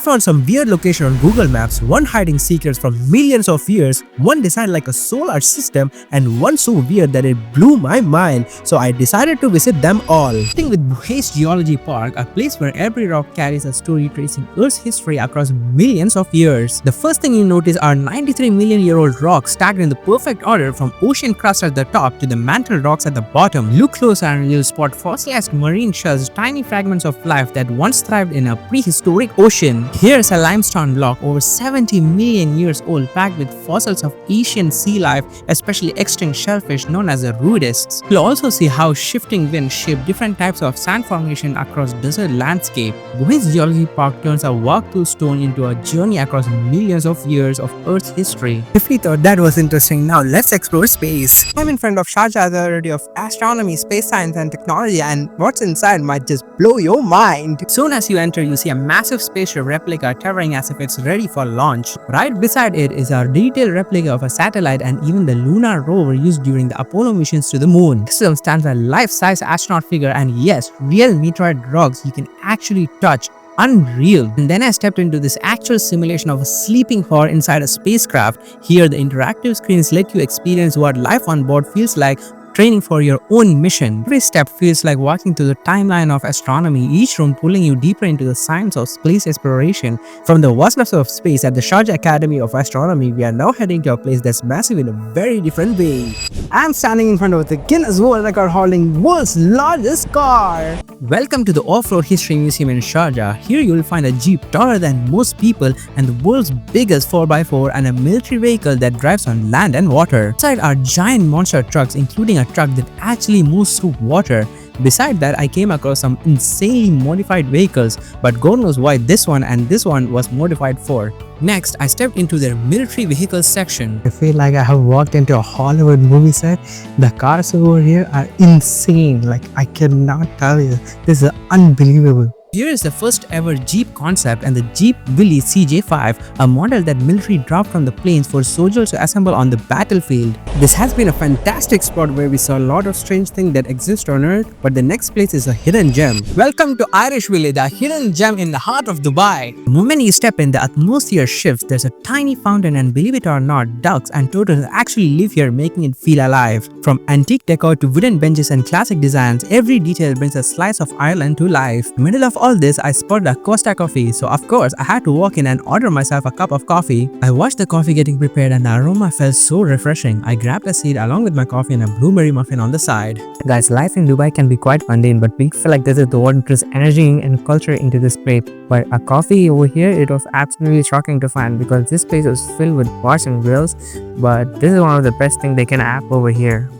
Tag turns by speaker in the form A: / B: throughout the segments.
A: found some weird location on Google Maps, one hiding secrets from millions of years, one designed like a solar system, and one so weird that it blew my mind, so I decided to visit them all. Starting with Richest Geology Park, a place where every rock carries a story tracing Earth's history across millions of years. The first thing you notice are 93 million year old rocks stacked in the perfect order from ocean crust at the top to the mantle rocks at the bottom. Look closer and you'll spot fossilized marine shells, tiny fragments of life that once thrived in a prehistoric ocean. Here's a limestone block over 70 million years old packed with fossils of ancient sea life, especially extinct shellfish known as the Richest. You'll also see how shifting winds shape different types of sand formation across desert landscape. Richest Geology Park turns a walk through stone into a journey across millions of years of Earth's history. If we thought that was interesting, now let's explore space. I'm in front of Sharjah Authority of Astronomy, Space Science and Technology, and what's inside might just blow your mind. Soon as you enter, you see a massive spaceship replica towering as if it's ready for launch. Right beside it is a detailed replica of a satellite and even the lunar rover used during the Apollo missions to the moon. This film stands a life-size astronaut figure, and yes, real meteorite rocks you can actually touch. Unreal. And then I stepped into this actual simulation of a sleeping pod inside a spacecraft. Here the interactive screens let you experience what life on board feels like, training for your own mission. Every step feels like walking through the timeline of astronomy, each room pulling you deeper into the science of space exploration. From the vastness of space at the Sharjah Academy of Astronomy, we are now heading to a place that's massive in a very different way. I'm standing in front of the Guinness World Record holding world's largest car. Welcome to the Off-Road History Museum in Sharjah. Here you will find a jeep taller than most people and the world's biggest 4x4 and a military vehicle that drives on land and water. Inside are giant monster trucks, including a truck that actually moves through water. Beside that, I came across some insanely modified vehicles, but God knows why this one and this one was modified for. Next, I stepped into their military vehicles section. I feel like I have walked into a Hollywood movie set. The cars over here are insane, like I cannot tell you. This is unbelievable. Here is the first ever Jeep concept and the Jeep Willys CJ5, a model that military dropped from the planes for soldiers to assemble on the battlefield. This has been a fantastic spot where we saw a lot of strange things that exist on Earth, but the next place is a hidden gem. Welcome to Irish Village, a hidden gem in the heart of Dubai. The moment you step in, the atmosphere shifts. There's a tiny fountain and believe it or not, ducks and turtles actually live here, making it feel alive. From antique decor to wooden benches and classic designs, every detail brings a slice of Ireland to life. In the middle of all this, I spotted a Costa coffee, so of course I had to walk in and order myself a cup of coffee. I watched the coffee getting prepared and the aroma felt so refreshing. I grabbed a seat along with my coffee and a blueberry muffin on the side. Guys, life in Dubai can be quite mundane, but we feel like this is the what brings energy and culture into this place. But a coffee over here, it was absolutely shocking to find because this place was filled with bars and grills, but this is one of the best things they can have over here.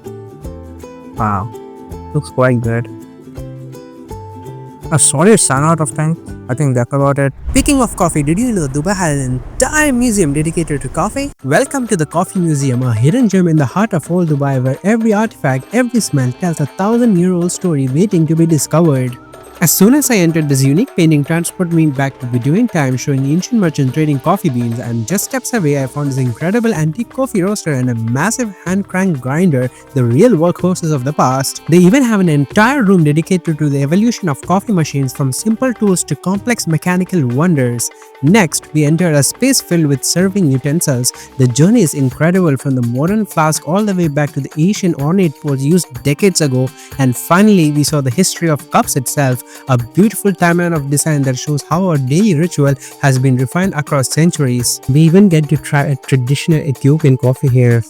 A: Wow, looks quite good. A solid sun out of 10. I think that's about it. Speaking of coffee, did you know Dubai has an entire museum dedicated to coffee? Welcome to the Coffee Museum, a hidden gem in the heart of old Dubai where every artifact, every smell tells a 1,000-year-old story waiting to be discovered. As soon as I entered, this unique painting transported me back to Bedouin time, showing ancient merchants trading coffee beans, and just steps away I found this incredible antique coffee roaster and a massive hand-crank grinder, the real workhorses of the past. They even have an entire room dedicated to the evolution of coffee machines from simple tools to complex mechanical wonders. Next, we entered a space filled with serving utensils. The journey is incredible, from the modern flask all the way back to the ancient ornate pots used decades ago, and finally we saw the history of cups itself. A beautiful timeline of design that shows how our daily ritual has been refined across centuries. We even get to try a traditional Ethiopian coffee here.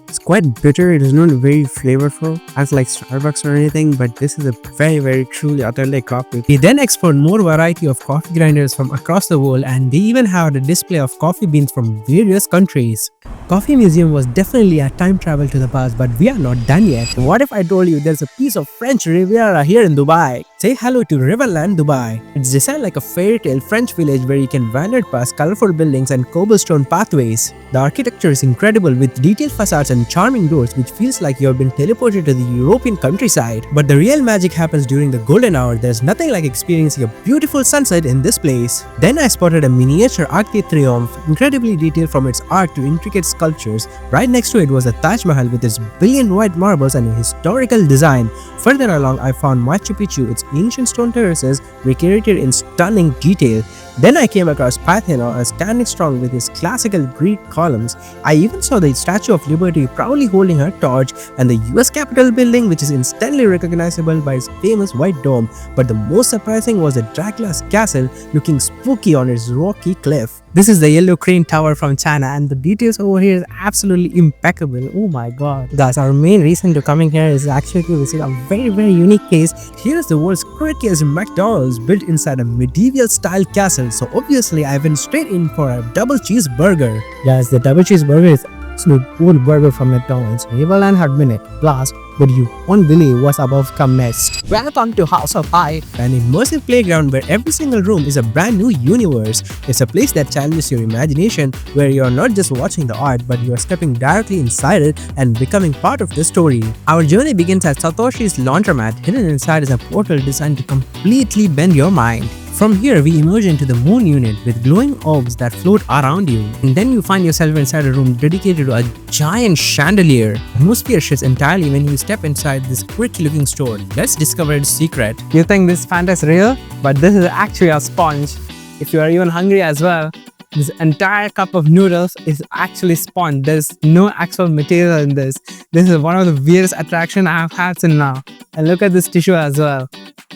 A: It's quite bitter, it is not very flavorful as like Starbucks or anything, but this is a very truly authentic coffee. We then explored more variety of coffee grinders from across the world, and they even have a display of coffee beans from various countries. Coffee Museum was definitely a time travel to the past, but we are not done yet. What if I told you there's a piece of French Riviera here in Dubai? Say hello to Riverland, Dubai. It's designed like a fairy tale French village where you can wander past colorful buildings and cobblestone pathways. The architecture is incredible with detailed facades and charming doors, which feels like you've been teleported to the European countryside. But the real magic happens during the golden hour. There's nothing like experiencing a beautiful sunset in this place. Then I spotted a miniature Arc de Triomphe, incredibly detailed from its arc to intricate sculptures. Right next to it was the Taj Mahal with its brilliant white marbles and a historical design. Further along, I found Machu Picchu. It's ancient stone terraces recreated in stunning detail. Then I came across Parthenon standing strong with its classical Greek columns. I even saw the Statue of Liberty proudly holding her torch and the US Capitol building, which is instantly recognizable by its famous white dome. But the most surprising was the Dracula's castle looking spooky on its rocky cliff. This is the Yellow Crane Tower from China, and the details over here is absolutely impeccable. Oh my god. Guys, our main reason to coming here is actually to visit a very unique case. Here is the world's quirkiest McDonald's built inside a medieval style castle. So obviously I went straight in for a double cheeseburger. Yes, the double cheeseburger is absolute cool burger from McDonald's. Riverland had been it last, but you won't believe what's above come next. Welcome to House of Pie, an immersive playground where every single room is a brand new universe. It's a place that challenges your imagination, where you're not just watching the art, but you're stepping directly inside it and becoming part of the story. Our journey begins at Satoshi's laundromat. Hidden inside is a portal designed to completely bend your mind. From here, we emerge into the moon unit with glowing orbs that float around you. And then you find yourself inside a room dedicated to a giant chandelier. The atmosphere shifts entirely when you step inside this quirky looking store. Let's discover its secret. You think this Fanta is real? But this is actually a sponge. If you are even hungry as well, this entire cup of noodles is actually sponge. There's no actual material in this. This is one of the weirdest attractions I have had till now. And look at this tissue as well.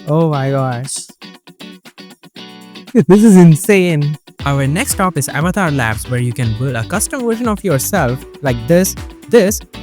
A: Oh my gosh. This is insane. Our next stop is Avatar Labs, where you can build a custom version of yourself like this,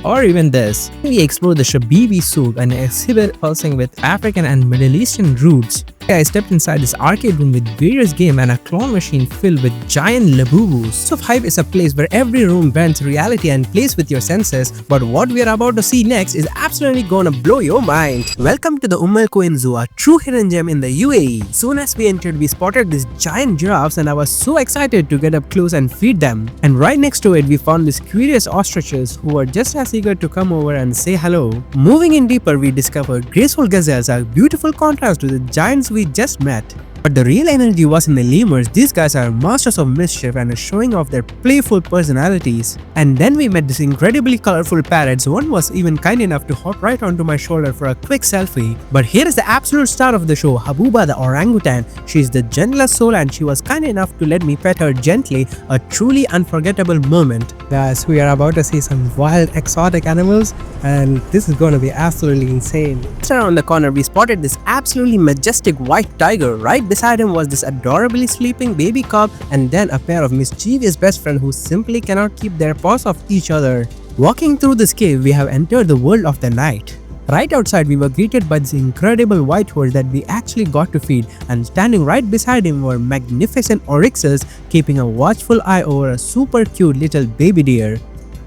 A: or even this. We explore the Shabibi souk, an exhibit pulsing with African and Middle Eastern roots. I stepped inside this arcade room with various games and a claw machine filled with giant labubus. So Hype is a place where every room bends reality and plays with your senses, but what we are about to see next is absolutely gonna blow your mind. Welcome to the Al Quwain Zoo, a true hidden gem in the UAE. Soon as we entered, we spotted these giant giraffes and I was so excited to get up close and feed them. And right next to it, we found these curious ostriches who were just as eager to come over and say hello. Moving in deeper, we discovered graceful gazelles, a beautiful contrast to the giants we just met. But the real energy was in the lemurs. These guys are masters of mischief and are showing off their playful personalities. And then we met these incredibly colorful parrots. One was even kind enough to hop right onto my shoulder for a quick selfie. But here is the absolute star of the show, Habuba the orangutan. She is the gentlest soul and she was kind enough to let me pet her gently, a truly unforgettable moment. Guys, we are about to see some wild exotic animals and this is going to be absolutely insane. Just around the corner, we spotted this absolutely majestic white tiger. Right beside him was this adorably sleeping baby cub and then a pair of mischievous best friends who simply cannot keep their paws off each other. Walking through this cave, we have entered the world of the night. Right outside, we were greeted by this incredible white horse that we actually got to feed, and standing right beside him were magnificent oryxes keeping a watchful eye over a super cute little baby deer.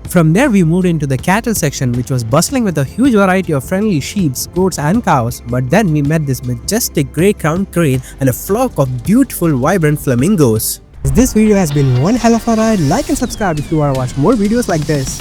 A: From there, we moved into the cattle section, which was bustling with a huge variety of friendly sheep, goats and cows. But then we met this majestic grey crowned crane and a flock of beautiful vibrant flamingos. This video has been one hell of a ride. Like and subscribe if you want to watch more videos like this.